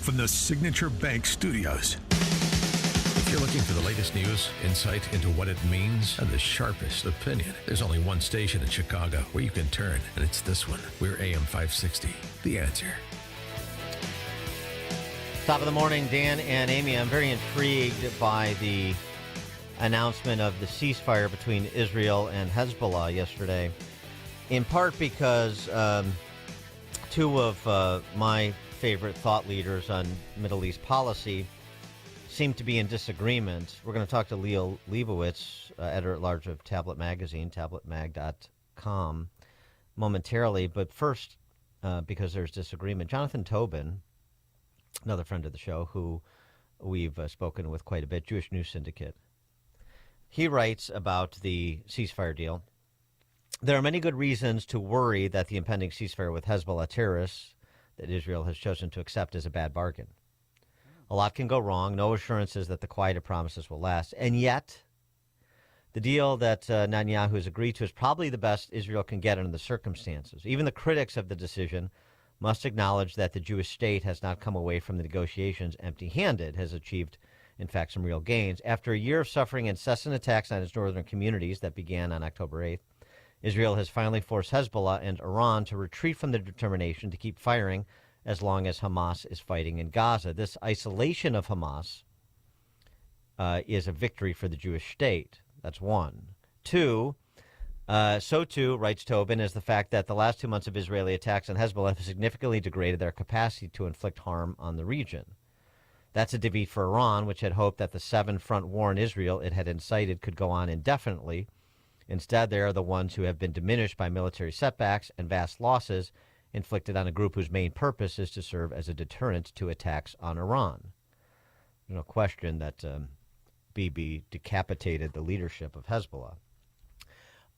from the Signature Bank Studios. If you're looking for the latest news, insight into what it means, and the sharpest opinion, there's only one station in Chicago where you can turn, and it's this one. We're AM 560, The Answer. Top of the morning, Dan and Amy. I'm very intrigued by the announcement of the ceasefire between Israel and Hezbollah yesterday, in part because two of my favorite thought leaders on Middle East policy seem to be in disagreement. We're going to talk to Liel Leibovitz, editor-at-large of Tablet Magazine, tabletmag.com, momentarily. But first, because there's disagreement, Jonathan Tobin, another friend of the show who we've spoken with quite a bit, Jewish News Syndicate, he writes about the ceasefire deal. There are many good reasons to worry that the impending ceasefire with Hezbollah terrorists that Israel has chosen to accept is a bad bargain. A lot can go wrong, no assurances that the quieter promises will last. And yet, the deal that Netanyahu has agreed to is probably the best Israel can get under the circumstances. Even the critics of the decision must acknowledge that the Jewish state has not come away from the negotiations empty-handed, has achieved, in fact, some real gains. After a year of suffering incessant attacks on its northern communities that began on October 8th, Israel has finally forced Hezbollah and Iran to retreat from their determination to keep firing as long as Hamas is fighting in Gaza. This isolation of Hamas is a victory for the Jewish state. That's one. Two, so too, writes Tobin, is the fact that the last 2 months of Israeli attacks on Hezbollah have significantly degraded their capacity to inflict harm on the region. That's a defeat for Iran, which had hoped that the seven-front war in Israel it had incited could go on indefinitely. Instead, they are the ones who have been diminished by military setbacks and vast losses inflicted on a group whose main purpose is to serve as a deterrent to attacks on Iran. There's no question that Bibi decapitated the leadership of Hezbollah.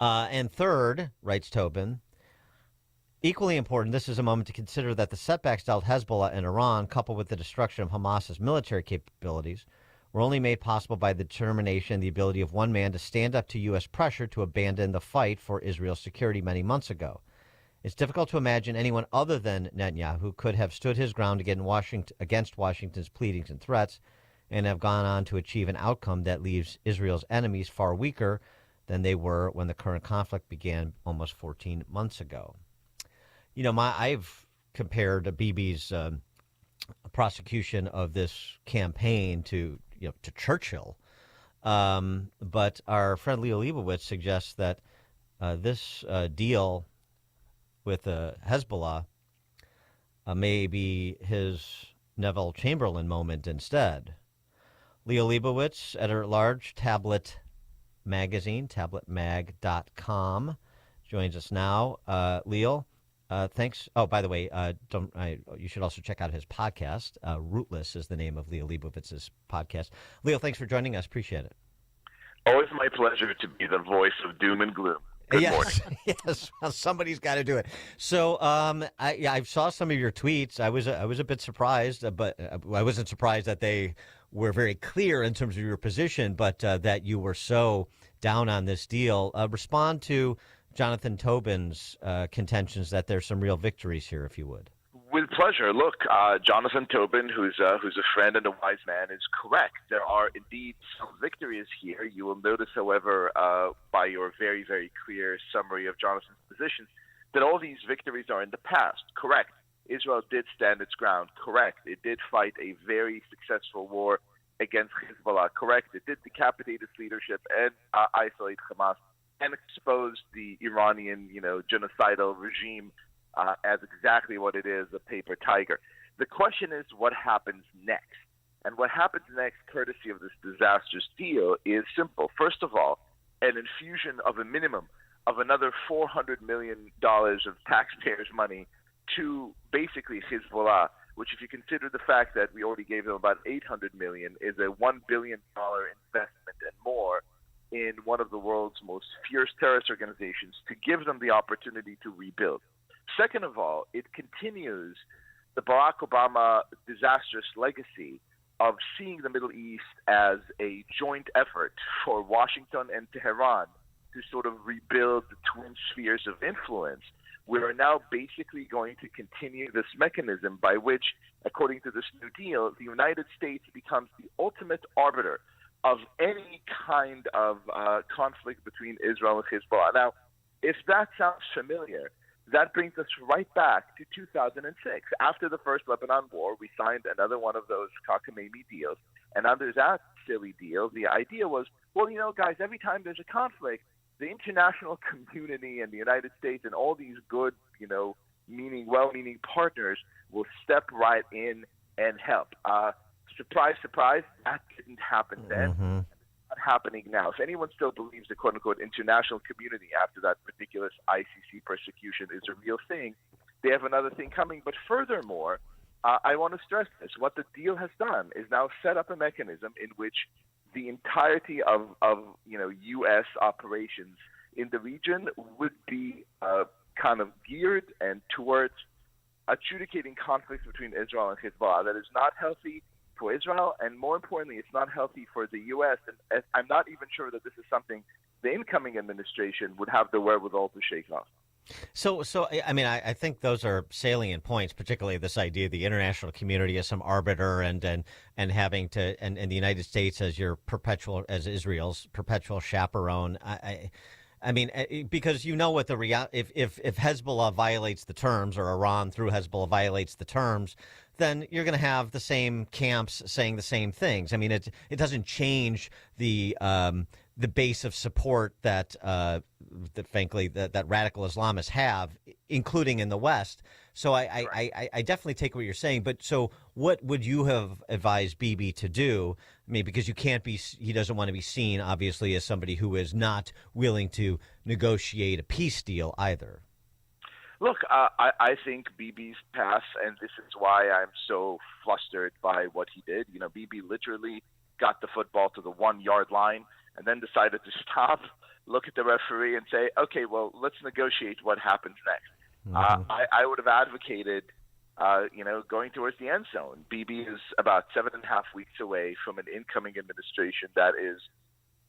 And third, writes Tobin, equally important, this is a moment to consider that the setbacks dealt Hezbollah and Iran, coupled with the destruction of Hamas's military capabilities, were only made possible by the determination and the ability of one man to stand up to U.S. pressure to abandon the fight for Israel's security many months ago. It's difficult to imagine anyone other than Netanyahu could have stood his ground against Washington's pleadings and threats and have gone on to achieve an outcome that leaves Israel's enemies far weaker than they were when the current conflict began almost 14 months ago. You know, I've compared Bibi's prosecution of this campaign to Churchill. But our friend Liel Leibovitz suggests that this deal with Hezbollah may be his Neville Chamberlain moment instead. Liel Leibovitz, editor-at-large, Tablet Magazine, tabletmag.com, joins us now. Liel, thanks. Oh, by the way, you should also check out his podcast. Rootless is the name of Liel Leibovitz's podcast. Liel, thanks for joining us. Appreciate it. Always my pleasure to be the voice of doom and gloom. Good morning. Yes. Well, somebody's got to do it. So I saw some of your tweets. I was a bit surprised, but I wasn't surprised that they were very clear in terms of your position, but that you were so down on this deal. Respond to Jonathan Tobin's contentions that there's some real victories here, if you would. With pleasure. Look, Jonathan Tobin, who's a friend and a wise man, is correct. There are indeed some victories here. You will notice, however, by your very, very clear summary of Jonathan's positions, that all these victories are in the past. Correct. Israel did stand its ground. Correct. It did fight a very successful war against Hezbollah. Correct. It did decapitate its leadership and isolate Hamas and expose the Iranian, genocidal regime as exactly what it is, a paper tiger. The question is what happens next. And what happens next, courtesy of this disastrous deal, is simple. First of all, an infusion of a minimum of another $400 million of taxpayers' money to basically Hezbollah, which, if you consider the fact that we already gave them about $800 million, is a $1 billion investment and more in one of the world's most fierce terrorist organizations to give them the opportunity to rebuild. Second of all, it continues the Barack Obama disastrous legacy of seeing the Middle East as a joint effort for Washington and Tehran to sort of rebuild the twin spheres of influence, We are now basically going to continue this mechanism by which, according to this new deal, the United States becomes the ultimate arbiter of any kind of conflict between Israel and Hezbollah. Now, if that sounds familiar, that brings us right back to 2006. After the first Lebanon war, we signed another one of those cockamamie deals. And under that silly deal, the idea was, well, guys, every time there's a conflict, the international community and the United States and all these good, well-meaning partners will step right in and help. Surprise, surprise, that didn't happen then. Mm-hmm. It's not happening now. If anyone still believes the quote-unquote international community after that ridiculous ICC persecution is a real thing, they have another thing coming. But furthermore, I want to stress this. What the deal has done is now set up a mechanism in which the entirety of U.S. operations in the region would be kind of geared and towards adjudicating conflicts between Israel and Hezbollah. That is not healthy for Israel, and more importantly, it's not healthy for the U.S. And I'm not even sure that this is something the incoming administration would have the wherewithal to shake off. So I mean, I think those are salient points, particularly this idea of the international community as some arbiter and having to and the United States as as Israel's perpetual chaperone. I mean, because what the if Hezbollah violates the terms, or Iran through Hezbollah violates the terms, then you're going to have the same camps saying the same things. I mean, it doesn't change the base of support that frankly that radical Islamists have, including in the West. So I definitely take what you're saying. But so what would you have advised Bibi to do? I mean, because he doesn't want to be seen, obviously, as somebody who is not willing to negotiate a peace deal either. Look, I think Bibi's path, and this is why I'm so flustered by what he did. Bibi literally got the football to the 1-yard line and then decided to stop, look at the referee, and say, okay, well, let's negotiate what happens next. Mm-hmm. I would have advocated, going towards the end zone. Bibi is about 7.5 weeks away from an incoming administration that is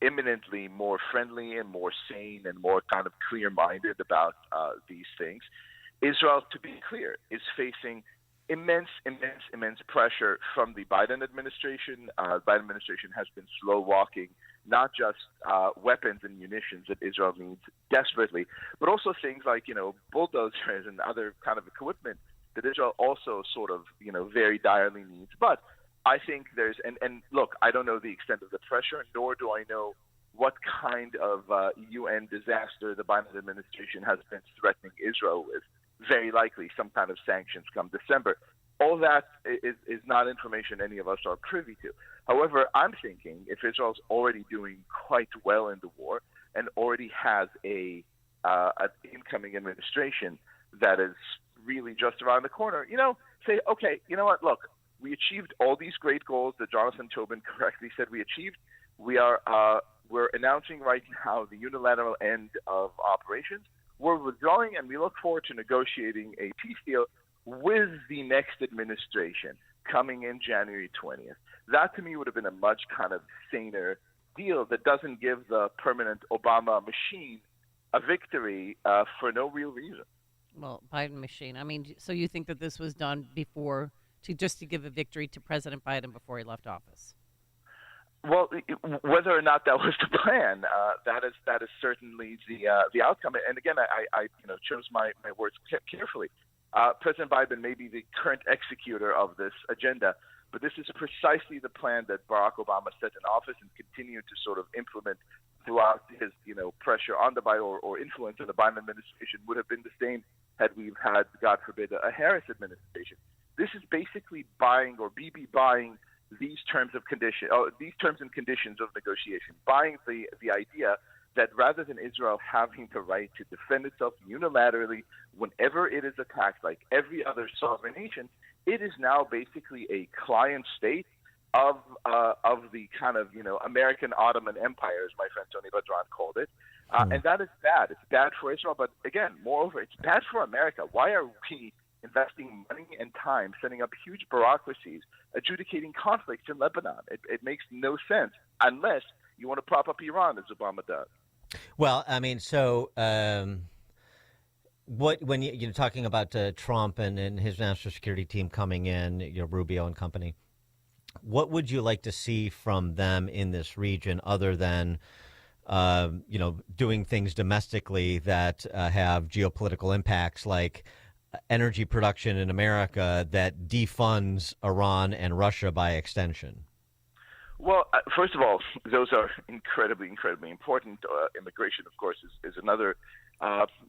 imminently more friendly and more sane and more kind of clear-minded about these things. Israel, to be clear, is facing immense pressure from the Biden administration. The Biden administration has been slow-walking not just weapons and munitions that Israel needs desperately, but also things like, bulldozers and other kind of equipment that Israel also sort of, very direly needs. But I think there's, and look, I don't know the extent of the pressure, nor do I know what kind of UN disaster the Biden administration has been threatening Israel with. Very likely some kind of sanctions come December. All that is not information any of us are privy to. However, I'm thinking if Israel's already doing quite well in the war and already has an incoming administration that is really just around the corner, say, okay, you know what, look, we achieved all these great goals that Jonathan Tobin correctly said we achieved. We're announcing right now the unilateral end of operations. We're withdrawing, and we look forward to negotiating a peace deal with the next administration coming in January 20th. That, to me, would have been a much kind of saner deal that doesn't give the permanent Obama machine a victory for no real reason. Well, Biden machine. I mean, so you think that this was done before to give a victory to President Biden before he left office? Well, whether or not that was the plan, that is certainly the outcome. And again, I chose my words carefully. President Biden may be the current executor of this agenda, but this is precisely the plan that Barack Obama set in office and continued to sort of implement throughout his pressure on the Biden or influence on the Biden administration would have been the same had we had, God forbid, a Harris administration. This is basically Bibi buying these terms and conditions of negotiation, buying the idea that rather than Israel having the right to defend itself unilaterally whenever it is attacked like every other sovereign nation, it is now basically a client state of the kind of American Ottoman Empire, as my friend Tony Badran called it, and that is bad. It's bad for Israel, but again, moreover, it's bad for America. Why are we investing money and time, setting up huge bureaucracies, adjudicating conflicts in Lebanon? It makes no sense unless you want to prop up Iran, as Obama does. Well, I mean, so when you're talking about Trump and his national security team coming in, Rubio and company, what would you like to see from them in this region other than doing things domestically that have geopolitical impacts like energy production in America that defunds Iran and Russia by extension? Well, first of all, those are incredibly, incredibly important. Immigration, of course, is another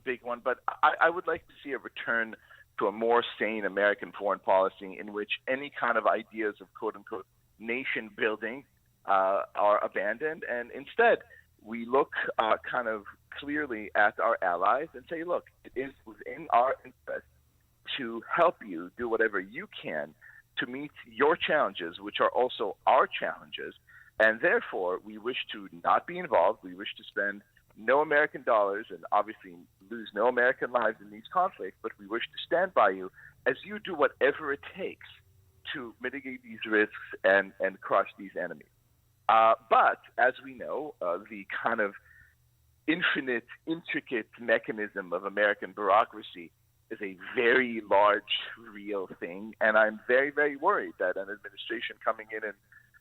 big one. But I would like to see a return to a more sane American foreign policy in which any kind of ideas of quote-unquote nation building are abandoned. And instead, we look kind of clearly at our allies and say, look, it is within our interest to help you do whatever you can to meet your challenges, which are also our challenges. And therefore, we wish to not be involved. We wish to spend no American dollars and obviously lose no American lives in these conflicts, but we wish to stand by you as you do whatever it takes to mitigate these risks and crush these enemies. But as we know, the kind of infinite, intricate mechanism of American bureaucracy is a very large, real thing. And I'm very, very worried that an administration coming in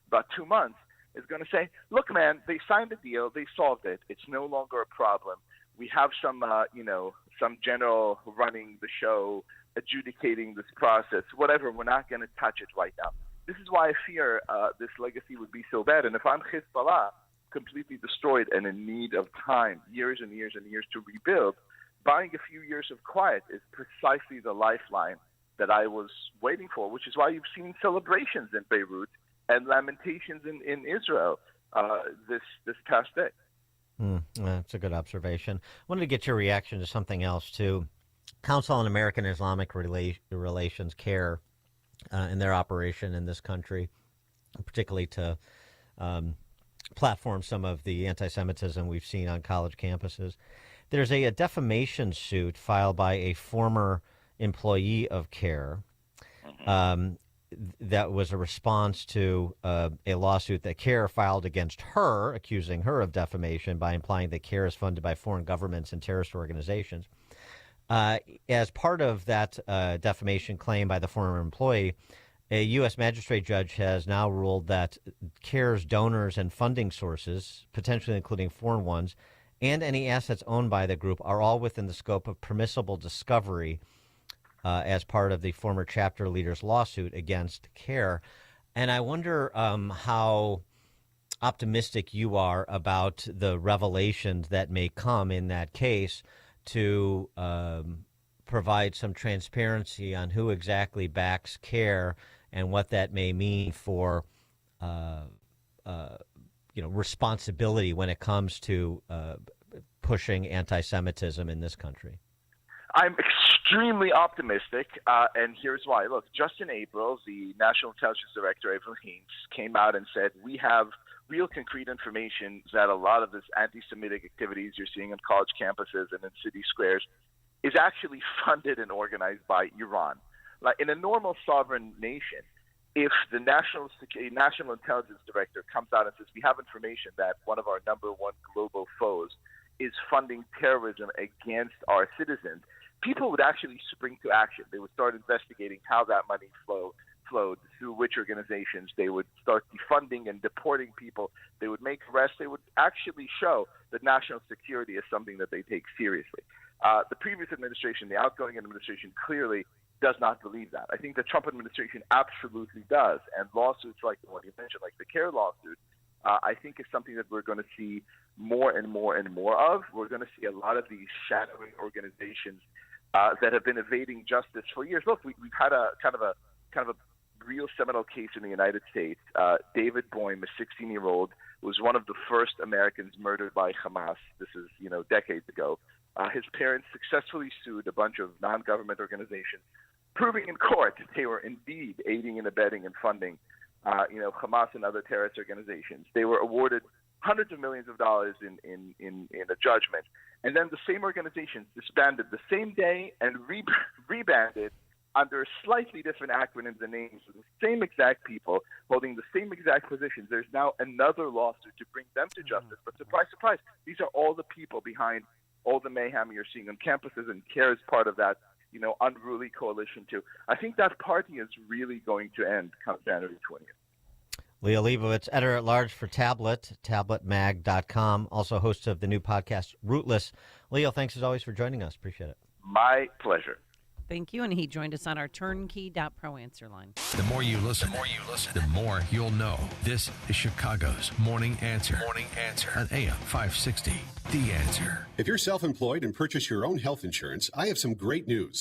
about 2 months is going to say, look, man, they signed a deal. They solved it. It's no longer a problem. We have some general running the show, adjudicating this process, whatever. We're not going to touch it right now. This is why I fear this legacy would be so bad. And if I'm Hezbollah, completely destroyed and in need of time, years and years and years to rebuild, buying a few years of quiet is precisely the lifeline that I was waiting for, which is why you've seen celebrations in Beirut and lamentations in Israel this past day. That's a good observation. I wanted to get your reaction to something else, too. Council on American Islamic Relations, CARE, in their operation in this country, particularly to platform some of the anti-Semitism we've seen on college campuses. There's a defamation suit filed by a former employee of CARE that was a response to a lawsuit that CARE filed against her, accusing her of defamation by implying that CARE is funded by foreign governments and terrorist organizations. As part of that defamation claim by the former employee, a U.S. magistrate judge has now ruled that CARE's donors and funding sources, potentially including foreign ones, and any assets owned by the group are all within the scope of permissible discovery as part of the former chapter leader's lawsuit against CARE. And I wonder how optimistic you are about the revelations that may come in that case to provide some transparency on who exactly backs CARE and what that may mean for responsibility when it comes to pushing anti-Semitism in this country. I'm extremely optimistic, and here's why. Look, just in April, the National Intelligence Director, Leibovitz, came out and said, we have real concrete information that a lot of this anti-Semitic activities you're seeing on college campuses and in city squares is actually funded and organized by Iran. Like in a normal sovereign nation, if the National Intelligence Director comes out and says, we have information that one of our number one global foes is funding terrorism against our citizens, people would actually spring to action. They would start investigating how that money flowed, through which organizations. They would start defunding and deporting people. They would make arrests. They would actually show that national security is something that they take seriously. The previous administration, the outgoing administration, clearly does not believe that. I think the Trump administration absolutely does. And lawsuits like the one you mentioned, like the CARE lawsuit, I think is something that we're going to see more and more and more of. We're going to see a lot of these shadowy organizations that have been evading justice for years. Look, we've had a kind of a real seminal case in the United States. David Boehm, a 16-year-old, was one of the first Americans murdered by Hamas. This is, decades ago. His parents successfully sued a bunch of non-government organizations, proving in court that they were indeed aiding and abetting and funding, Hamas and other terrorist organizations. They were awarded hundreds of millions of dollars in a judgment. And then the same organizations disbanded the same day and rebanded under slightly different acronyms and names of the same exact people holding the same exact positions. There's now another lawsuit to bring them to justice. But surprise, surprise, these are all the people behind all the mayhem you're seeing on campuses, and CARE is part of that, unruly coalition too. I think that party is really going to end come January 20th. Liel Leibovitz, editor-at-large for Tablet, tabletmag.com, also host of the new podcast, Rootless. Liel, thanks as always for joining us. Appreciate it. My pleasure. Thank you. And he joined us on our turnkey.pro answer line. The more you listen, the more you'll know. This is Chicago's Morning Answer. Morning Answer on AM 560. The Answer. If you're self-employed and purchase your own health insurance, I have some great news.